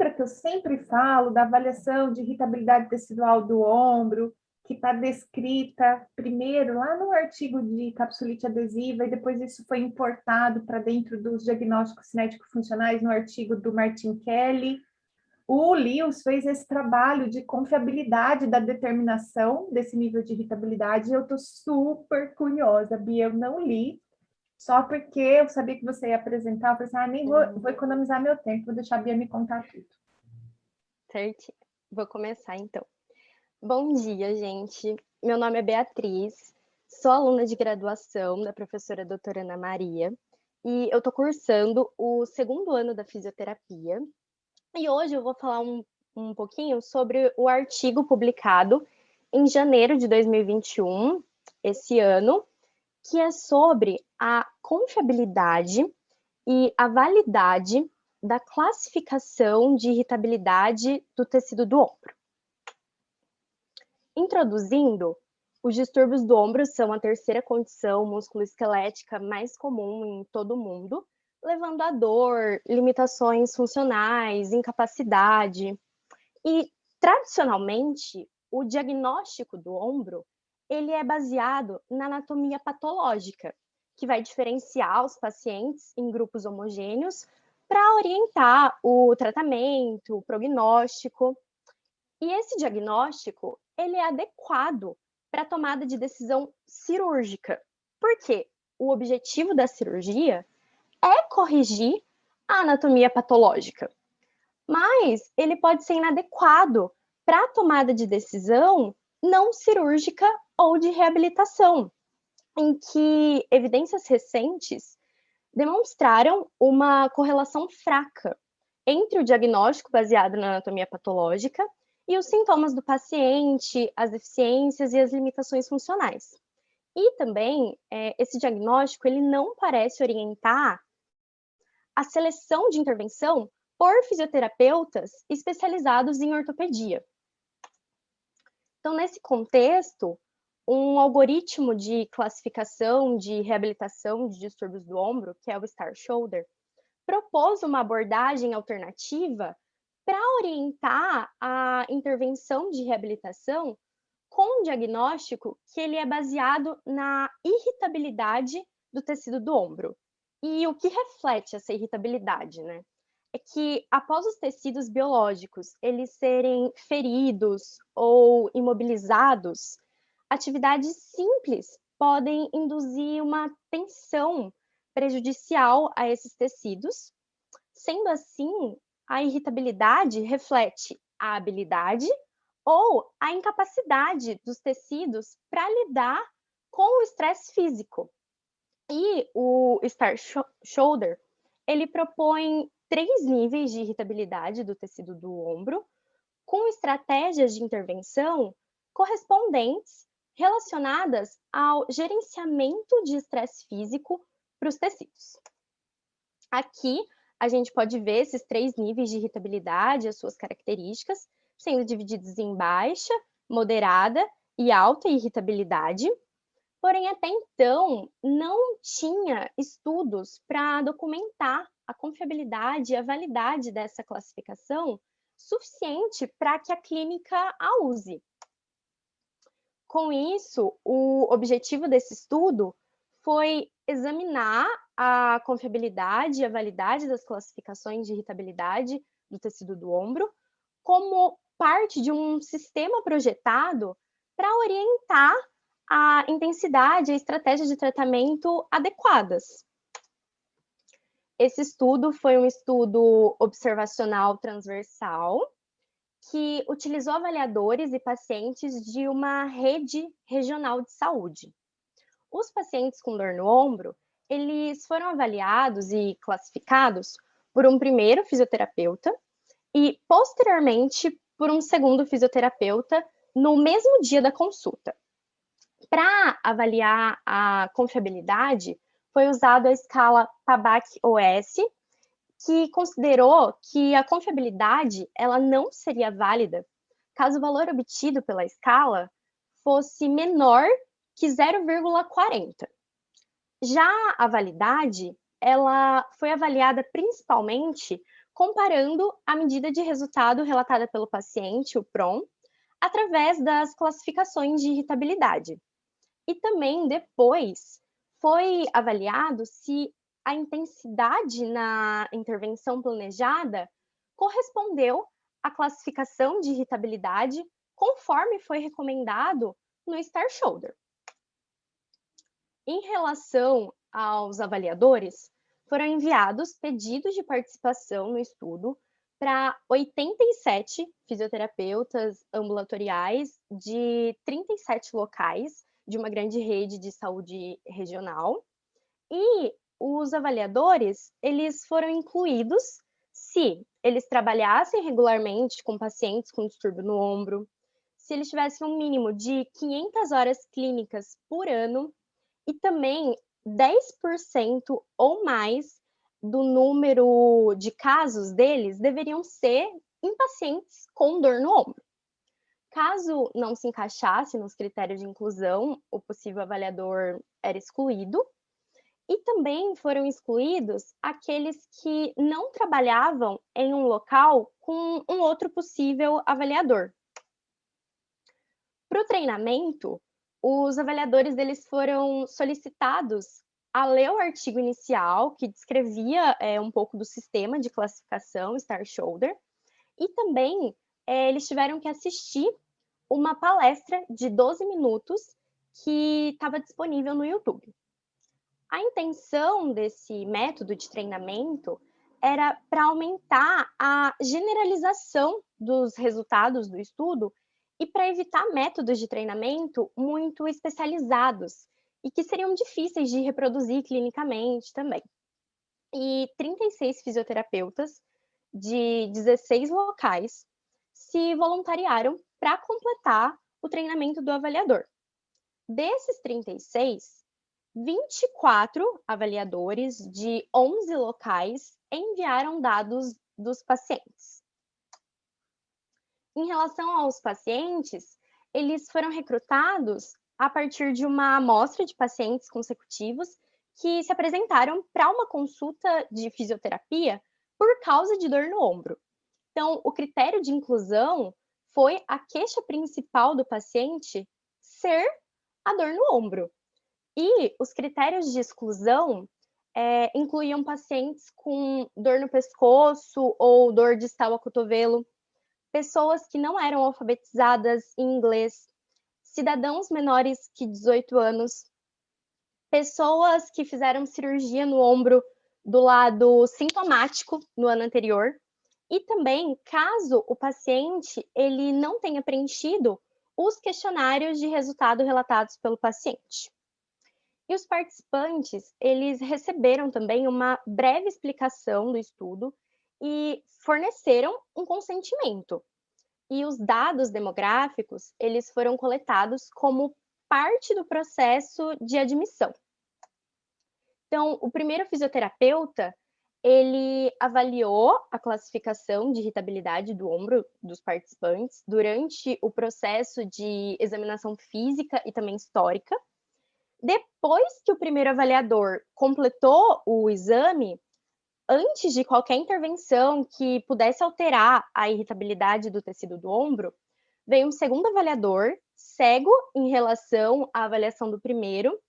lembra que eu sempre falo da avaliação de irritabilidade tecidual do ombro, que está descrita primeiro lá no artigo de capsulite adesiva, e depois isso foi importado para dentro dos diagnósticos cinético-funcionais no artigo do Martin Kelly. O Lewis fez esse trabalho de confiabilidade da determinação desse nível de irritabilidade, e eu estou super curiosa, Bia, eu não li, só porque eu sabia que você ia apresentar, eu falei assim, nem vou economizar meu tempo, vou deixar a Bia me contar tudo. Certinho. Vou começar, então. Bom dia, gente. Meu nome é Beatriz, sou aluna de graduação da professora doutora Ana Maria, e eu estou cursando o segundo ano da fisioterapia, e hoje eu vou falar um pouquinho sobre o artigo publicado em janeiro de 2021, esse ano, que é sobre a confiabilidade e a validade da classificação de irritabilidade do tecido do ombro. Introduzindo, os distúrbios do ombro são a terceira condição musculoesquelética mais comum em todo o mundo, levando a dor, limitações funcionais, incapacidade. E, tradicionalmente, o diagnóstico do ombro, ele é baseado na anatomia patológica, que vai diferenciar os pacientes em grupos homogêneos para orientar o tratamento, o prognóstico. E esse diagnóstico, ele é adequado para a tomada de decisão cirúrgica. Por quê? O objetivo da cirurgia é corrigir a anatomia patológica, mas ele pode ser inadequado para a tomada de decisão não cirúrgica ou de reabilitação, em que evidências recentes demonstraram uma correlação fraca entre o diagnóstico baseado na anatomia patológica e os sintomas do paciente, as deficiências e as limitações funcionais. E também, esse diagnóstico ele não parece orientar a seleção de intervenção por fisioterapeutas especializados em ortopedia. Então, nesse contexto, um algoritmo de classificação de reabilitação de distúrbios do ombro, que é o Star Shoulder, propôs uma abordagem alternativa para orientar a intervenção de reabilitação com um diagnóstico que ele é baseado na irritabilidade do tecido do ombro. E o que reflete essa irritabilidade, né? É que após os tecidos biológicos eles serem feridos ou imobilizados, atividades simples podem induzir uma tensão prejudicial a esses tecidos. Sendo assim, a irritabilidade reflete a habilidade ou a incapacidade dos tecidos para lidar com o estresse físico. E o Star Shoulder, ele propõe 3 níveis de irritabilidade do tecido do ombro, com estratégias de intervenção correspondentes relacionadas ao gerenciamento de estresse físico para os tecidos. Aqui, a gente pode ver esses 3 níveis de irritabilidade, as suas características, sendo divididos em baixa, moderada e alta irritabilidade. Porém, até então, não tinha estudos para documentar a confiabilidade e a validade dessa classificação suficiente para que a clínica a use. Com isso, o objetivo desse estudo foi examinar a confiabilidade e a validade das classificações de irritabilidade do tecido do ombro como parte de um sistema projetado para orientar a intensidade e a estratégia de tratamento adequadas. Esse estudo foi um estudo observacional transversal que utilizou avaliadores e pacientes de uma rede regional de saúde. Os pacientes com dor no ombro, eles foram avaliados e classificados por um primeiro fisioterapeuta e, posteriormente, por um segundo fisioterapeuta no mesmo dia da consulta. Para avaliar a confiabilidade, foi usada a escala PABAC-OS, que considerou que a confiabilidade ela não seria válida caso o valor obtido pela escala fosse menor que 0,40. Já a validade, ela foi avaliada principalmente comparando a medida de resultado relatada pelo paciente, o PROM, através das classificações de irritabilidade. E também depois foi avaliado se a intensidade na intervenção planejada correspondeu à classificação de irritabilidade conforme foi recomendado no Star Shoulder. Em relação aos avaliadores, foram enviados pedidos de participação no estudo para 87 fisioterapeutas ambulatoriais de 37 locais de uma grande rede de saúde regional. E os avaliadores, eles foram incluídos se eles trabalhassem regularmente com pacientes com distúrbio no ombro, se eles tivessem um mínimo de 500 horas clínicas por ano e também 10% ou mais do número de casos deles deveriam ser em pacientes com dor no ombro. Caso não se encaixasse nos critérios de inclusão, o possível avaliador era excluído. E também foram excluídos aqueles que não trabalhavam em um local com um outro possível avaliador. Para o treinamento, os avaliadores deles foram solicitados a ler o artigo inicial, que descrevia um pouco do sistema de classificação Star Shoulder, e também eles tiveram que assistir uma palestra de 12 minutos que estava disponível no YouTube. A intenção desse método de treinamento era para aumentar a generalização dos resultados do estudo e para evitar métodos de treinamento muito especializados e que seriam difíceis de reproduzir clinicamente também. E 36 fisioterapeutas de 16 locais se voluntariaram para completar o treinamento do avaliador. Desses 36, 24 avaliadores de 11 locais enviaram dados dos pacientes. Em relação aos pacientes, eles foram recrutados a partir de uma amostra de pacientes consecutivos que se apresentaram para uma consulta de fisioterapia por causa de dor no ombro. Então, o critério de inclusão foi a queixa principal do paciente ser a dor no ombro. E os critérios de exclusão incluíam pacientes com dor no pescoço ou dor distal a cotovelo, pessoas que não eram alfabetizadas em inglês, cidadãos menores que 18 anos, pessoas que fizeram cirurgia no ombro do lado sintomático no ano anterior, e também caso o paciente ele não tenha preenchido os questionários de resultado relatados pelo paciente. E os participantes, eles receberam também uma breve explicação do estudo e forneceram um consentimento. E os dados demográficos, eles foram coletados como parte do processo de admissão. Então, o primeiro fisioterapeuta, ele avaliou a classificação de irritabilidade do ombro dos participantes durante o processo de examinação física e também histórica. Depois que o primeiro avaliador completou o exame, antes de qualquer intervenção que pudesse alterar a irritabilidade do tecido do ombro, veio um segundo avaliador, cego em relação à avaliação do primeiro,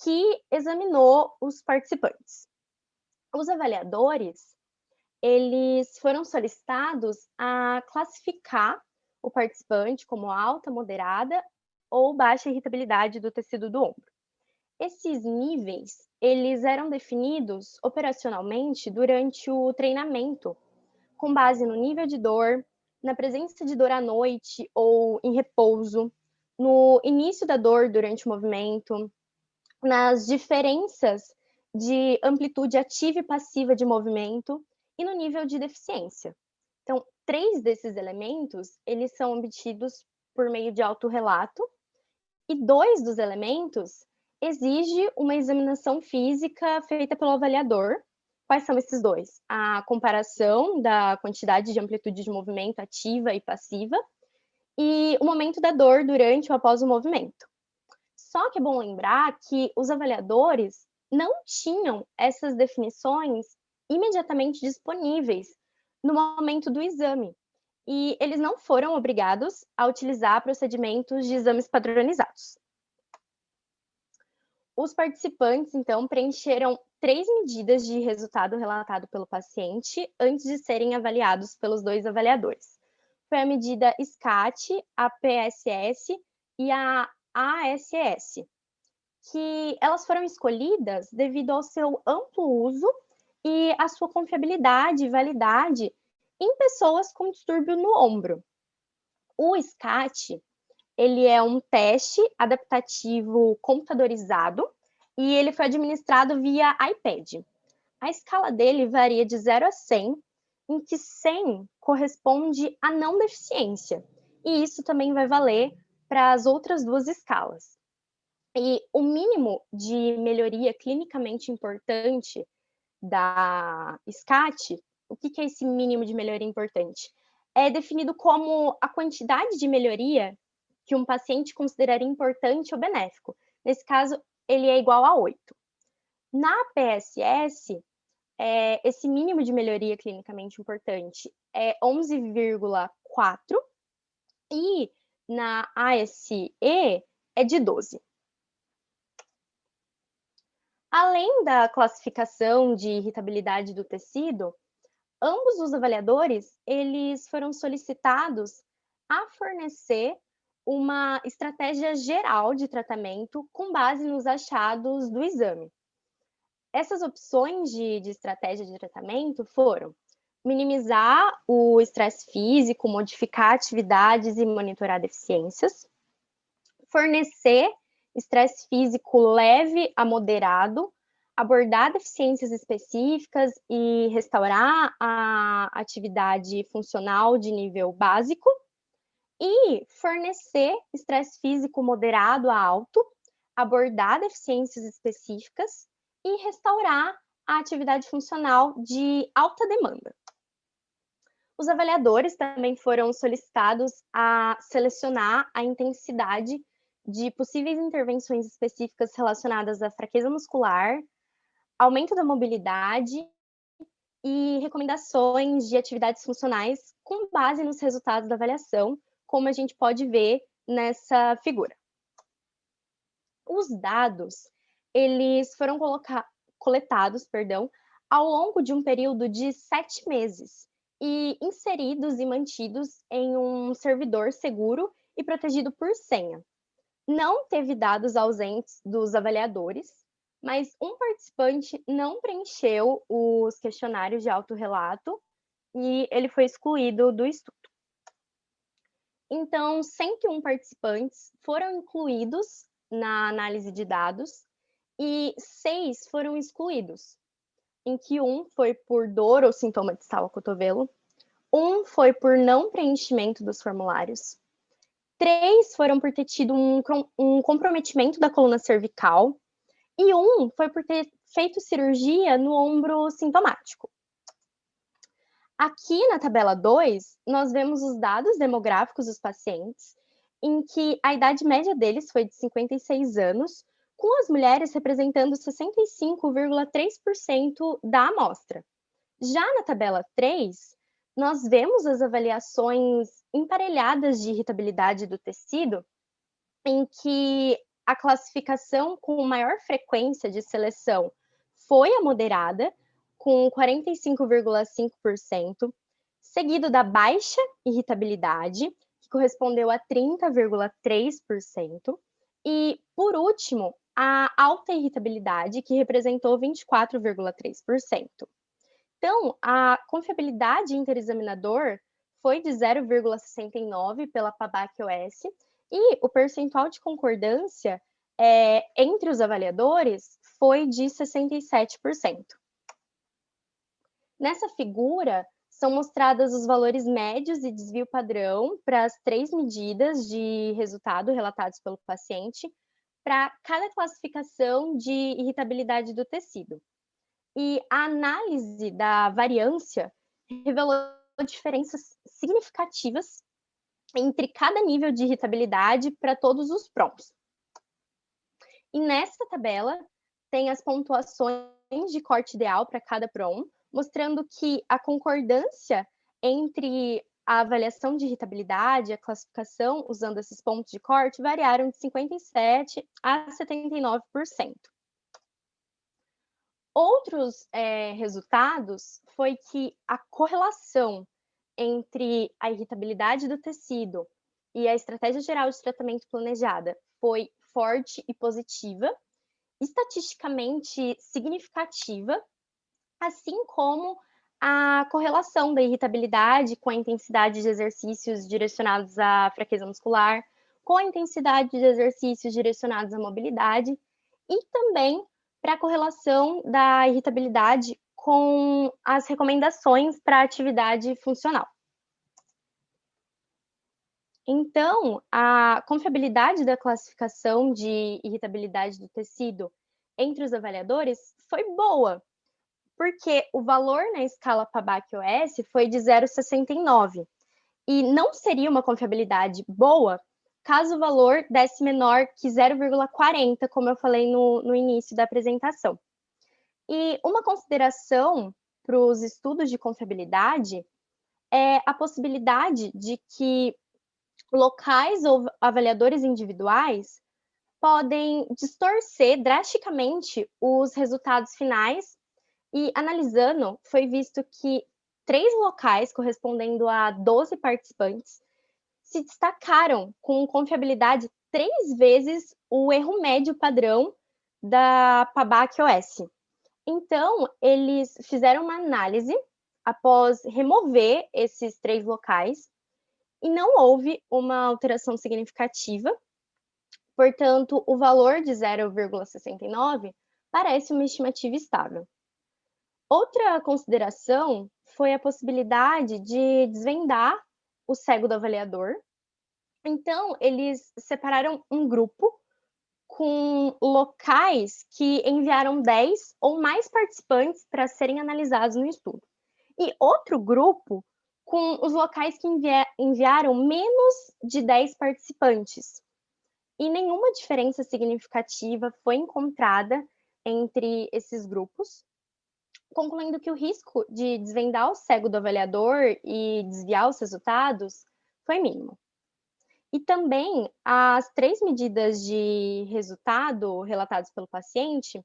que examinou os participantes. Os avaliadores, eles foram solicitados a classificar o participante como alta, moderada ou baixa irritabilidade do tecido do ombro. Esses níveis, eles eram definidos operacionalmente durante o treinamento, com base no nível de dor, na presença de dor à noite ou em repouso, no início da dor durante o movimento, nas diferenças de amplitude ativa e passiva de movimento e no nível de deficiência. Então, 3 desses elementos, eles são obtidos por meio de autorrelato e 2 dos elementos exige uma examinação física feita pelo avaliador. Quais são esses 2? A comparação da quantidade de amplitude de movimento ativa e passiva e o momento da dor durante ou após o movimento. Só que é bom lembrar que os avaliadores não tinham essas definições imediatamente disponíveis no momento do exame, e eles não foram obrigados a utilizar procedimentos de exames padronizados. Os participantes, então, preencheram 3 medidas de resultado relatado pelo paciente antes de serem avaliados pelos 2 avaliadores. Foi a medida SCAT, a PSS e a ASS, que elas foram escolhidas devido ao seu amplo uso e à sua confiabilidade e validade em pessoas com distúrbio no ombro. O SCAT, ele é um teste adaptativo computadorizado e ele foi administrado via iPad. A escala dele varia de 0 a 100, em que 100 corresponde a não deficiência, e isso também vai valer para as outras 2 escalas. E o mínimo de melhoria clinicamente importante da SCAT, o que é esse mínimo de melhoria importante? É definido como a quantidade de melhoria que um paciente consideraria importante ou benéfico. Nesse caso, ele é igual a 8. Na PSS, esse mínimo de melhoria clinicamente importante é 11,4 e na ASE é de 12. Além da classificação de irritabilidade do tecido, ambos os avaliadores, eles foram solicitados a fornecer uma estratégia geral de tratamento com base nos achados do exame. Essas opções de estratégia de tratamento foram minimizar o estresse físico, modificar atividades e monitorar deficiências, fornecer estresse físico leve a moderado, abordar deficiências específicas e restaurar a atividade funcional de nível básico, e fornecer estresse físico moderado a alto, abordar deficiências específicas e restaurar a atividade funcional de alta demanda. Os avaliadores também foram solicitados a selecionar a intensidade de possíveis intervenções específicas relacionadas à fraqueza muscular, aumento da mobilidade e recomendações de atividades funcionais com base nos resultados da avaliação, como a gente pode ver nessa figura. Os dados, eles foram coletados, ao longo de um período de 7 meses e inseridos e mantidos em um servidor seguro e protegido por senha. Não teve dados ausentes dos avaliadores, mas um participante não preencheu os questionários de autorrelato e ele foi excluído do estudo. Então, 101 participantes foram incluídos na análise de dados e 6 foram excluídos, em que um foi por dor ou sintoma de distal ao cotovelo, um foi por não preenchimento dos formulários, 3 foram por ter tido um comprometimento da coluna cervical e um foi por ter feito cirurgia no ombro sintomático. Aqui na tabela 2, nós vemos os dados demográficos dos pacientes, em que a idade média deles foi de 56 anos, com as mulheres representando 65,3% da amostra. Já na tabela 3, nós vemos as avaliações emparelhadas de irritabilidade do tecido, em que a classificação com maior frequência de seleção foi a moderada, com 45,5%, seguido da baixa irritabilidade, que correspondeu a 30,3%, e, por último, a alta irritabilidade, que representou 24,3%. Então, a confiabilidade interexaminador foi de 0,69 pela PABAC-OS e o percentual de concordância entre os avaliadores foi de 67%. Nessa figura, são mostradas os valores médios e desvio padrão para as 3 medidas de resultado relatados pelo paciente para cada classificação de irritabilidade do tecido. E a análise da variância revelou diferenças significativas entre cada nível de irritabilidade para todos os PROMs. E nesta tabela tem as pontuações de corte ideal para cada PROM, mostrando que a concordância entre a avaliação de irritabilidade e a classificação, usando esses pontos de corte, variaram de 57% a 79%. Outros resultados foi que a correlação entre a irritabilidade do tecido e a estratégia geral de tratamento planejada foi forte e positiva, estatisticamente significativa, assim como a correlação da irritabilidade com a intensidade de exercícios direcionados à fraqueza muscular, com a intensidade de exercícios direcionados à mobilidade e também para a correlação da irritabilidade com as recomendações para a atividade funcional. Então, a confiabilidade da classificação de irritabilidade do tecido entre os avaliadores foi boa, porque o valor na escala PABAQ-OS foi de 0,69, e não seria uma confiabilidade boa caso o valor desse menor que 0,40, como eu falei no início da apresentação. E uma consideração para os estudos de confiabilidade é a possibilidade de que locais ou avaliadores individuais podem distorcer drasticamente os resultados finais, e analisando, foi visto que 3 locais, correspondendo a 12 participantes, se destacaram com confiabilidade 3 vezes o erro médio padrão da PABAQ-OS. Então, eles fizeram uma análise após remover esses 3 locais e não houve uma alteração significativa. Portanto, o valor de 0,69 parece uma estimativa estável. Outra consideração foi a possibilidade de desvendar o cego do avaliador. Então, eles separaram um grupo com locais que enviaram 10 ou mais participantes para serem analisados no estudo, e outro grupo com os locais que enviaram menos de 10 participantes. E nenhuma diferença significativa foi encontrada entre esses grupos, concluindo que o risco de desvendar o cego do avaliador e desviar os resultados foi mínimo. E também as 3 medidas de resultado relatadas pelo paciente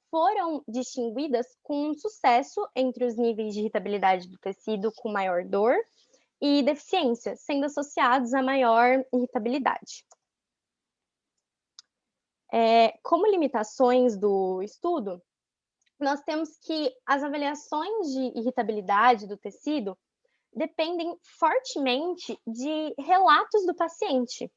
foram distinguidas com sucesso entre os níveis de irritabilidade do tecido com maior dor e deficiência, sendo associados a maior irritabilidade. Como limitações do estudo, nós temos que as avaliações de irritabilidade do tecido dependem fortemente de relatos do paciente.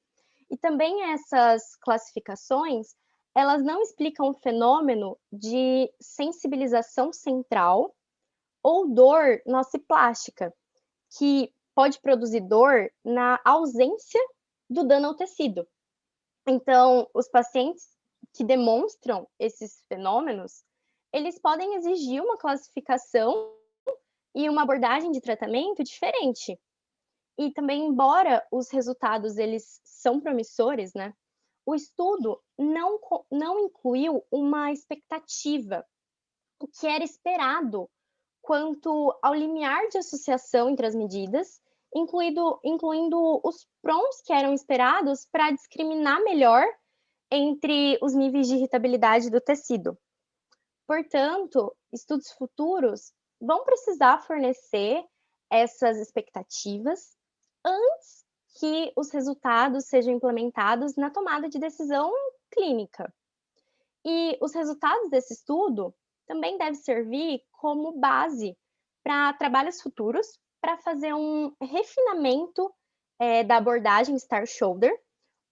E também essas classificações, elas não explicam o fenômeno de sensibilização central ou dor nociplástica, que pode produzir dor na ausência do dano ao tecido. Então, os pacientes que demonstram esses fenômenos, eles podem exigir uma classificação e uma abordagem de tratamento diferente. E também, embora os resultados eles são promissores, né, o estudo não incluiu uma expectativa, o que era esperado quanto ao limiar de associação entre as medidas, incluindo os PROMs que eram esperados para discriminar melhor entre os níveis de irritabilidade do tecido. Portanto, estudos futuros vão precisar fornecer essas expectativas antes que os resultados sejam implementados na tomada de decisão clínica. E os resultados desse estudo também devem servir como base para trabalhos futuros, para fazer um refinamento da abordagem Star Shoulder,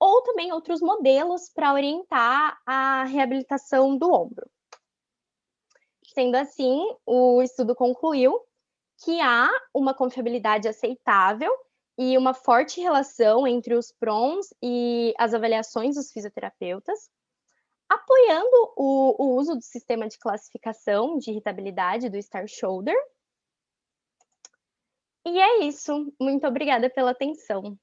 ou também outros modelos para orientar a reabilitação do ombro. Sendo assim, o estudo concluiu que há uma confiabilidade aceitável e uma forte relação entre os PROMs e as avaliações dos fisioterapeutas, apoiando o uso do sistema de classificação de irritabilidade do Star Shoulder. E é isso. Muito obrigada pela atenção.